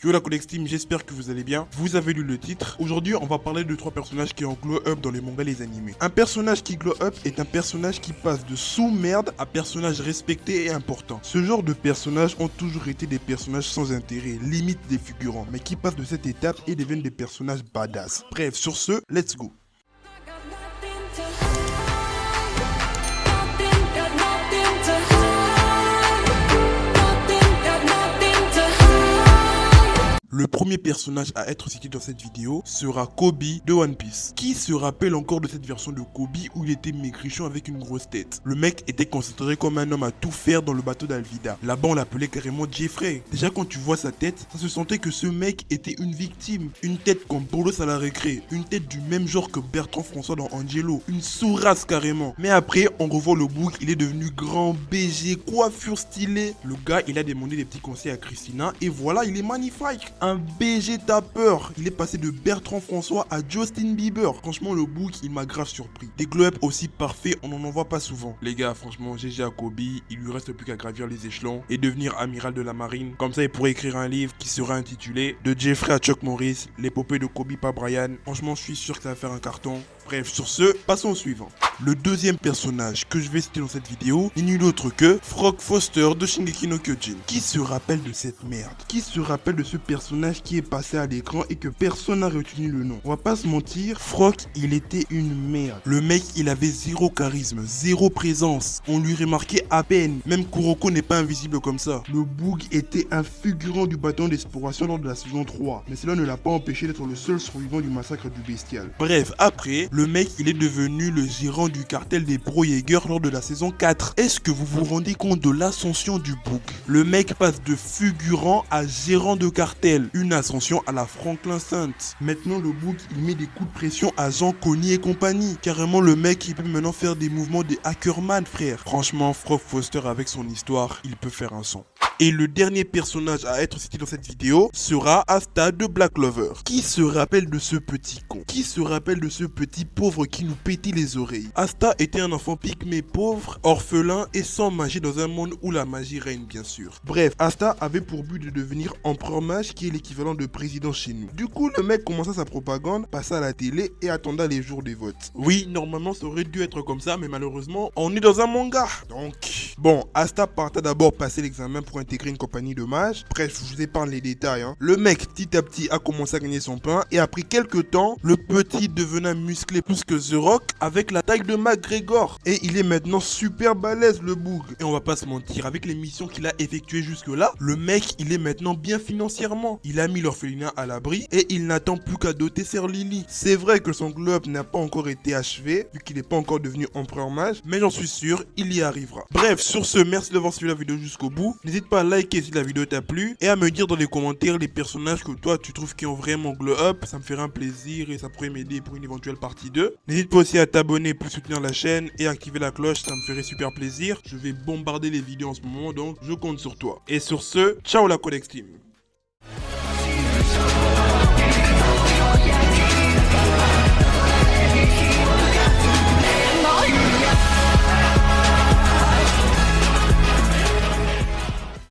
Yo la Codex Team, j'espère que vous allez bien. Vous avez lu le titre. Aujourd'hui, on va parler de 3 personnages qui ont glow up dans les mangas et les animés. Un personnage qui glow up est un personnage qui passe de sous-merde à personnage respecté et important. Ce genre de personnages ont toujours été des personnages sans intérêt, limite des figurants, mais qui passent de cette étape et deviennent des personnages badass. Bref, sur ce, let's go. Le premier personnage à être cité dans cette vidéo sera Kobe de One Piece. Qui se rappelle encore de cette version de Kobe où il était maigrichon avec une grosse tête? Le mec était considéré comme un homme à tout faire dans le bateau d'Alvida. Là-bas on l'appelait carrément Jeffrey. Déjà quand tu vois sa tête, ça se sentait que ce mec était une victime. Une tête comme Bolos à la récré. Une tête du même genre que Bertrand François dans Angelo. Une sourasse carrément. Mais après on revoit le bouc, il est devenu grand BG, coiffure stylée. Le gars il a demandé des petits conseils à Christina et voilà il est magnifique. Un BG tapeur. Il est passé de Bertrand François à Justin Bieber. Franchement, le bouc, il m'a grave surpris. Des glow-up aussi parfaits, on n'en voit pas souvent. Les gars, franchement, GG à Kobe, il lui reste plus qu'à gravir les échelons et devenir amiral de la marine. Comme ça, il pourrait écrire un livre qui sera intitulé De Jeffrey à Chuck Norris, l'épopée de Kobe par Brian. Franchement, je suis sûr que ça va faire un carton. Bref, sur ce, passons au suivant. Le deuxième personnage que je vais citer dans cette vidéo n'est nul autre que Frog Foster de Shingeki no Kyojin. Qui se rappelle de cette merde? Qui se rappelle de ce personnage qui est passé à l'écran et que personne n'a retenu le nom? On va pas se mentir, Frog, il était une merde. Le mec, il avait zéro charisme, zéro présence. On lui remarquait à peine. Même Kuroko n'est pas invisible comme ça. Le Boog était un figurant du bâton d'exploration lors de la saison 3. Mais cela ne l'a pas empêché d'être le seul survivant du massacre du bestial. Bref, après, le mec, il est devenu le gérant du cartel des Pro Jaeger lors de la saison 4. Est-ce que vous vous rendez compte de l'ascension du Boog? Le mec passe de figurant à gérant de cartel. Une ascension à la Franklin Saint. Maintenant, le Boog, il met des coups de pression à Jean Conny et compagnie. Carrément, le mec, il peut maintenant faire des mouvements de Hackerman, frère. Franchement, Frog Foster, avec son histoire, il peut faire un son. Et le dernier personnage à être cité dans cette vidéo sera Asta de Black Clover. Qui se rappelle de ce petit con? Qui se rappelle de ce petit pauvre qui nous pétait les oreilles? Asta était un enfant pygmée pauvre, orphelin et sans magie dans un monde où la magie règne bien sûr. Bref, Asta avait pour but de devenir empereur mage qui est l'équivalent de président chez nous. Du coup, le mec commença sa propagande, passa à la télé et attendait les jours des votes. Oui, normalement ça aurait dû être comme ça, mais malheureusement, on est dans un manga. Donc, bon, Asta partait d'abord passer l'examen pour intégrer une compagnie de mages. Bref, je vous épargne les détails. Le mec, petit à petit, a commencé à gagner son pain et après quelques temps, le petit devenait musclé plus que The Rock avec la taille de McGregor. Et il est maintenant super balèze, le Boog. Et on va pas se mentir, avec les missions qu'il a effectuées jusque-là, le mec, il est maintenant bien financièrement. Il a mis l'orphelinat à l'abri et il n'attend plus qu'à doter Sir Lily. C'est vrai que son globe n'a pas encore été achevé, vu qu'il n'est pas encore devenu empereur mage, mais j'en suis sûr, il y arrivera. Bref, sur ce, merci d'avoir suivi la vidéo jusqu'au bout. N'hésite pas à liker si la vidéo t'a plu et à me dire dans les commentaires les personnages que toi tu trouves qui ont vraiment glow up. Ça me ferait un plaisir et ça pourrait m'aider pour une éventuelle partie 2. N'hésite pas aussi à t'abonner pour soutenir la chaîne et activer la cloche, ça me ferait super plaisir. Je vais bombarder les vidéos en ce moment donc je compte sur toi. Et sur ce, ciao la Codex Team.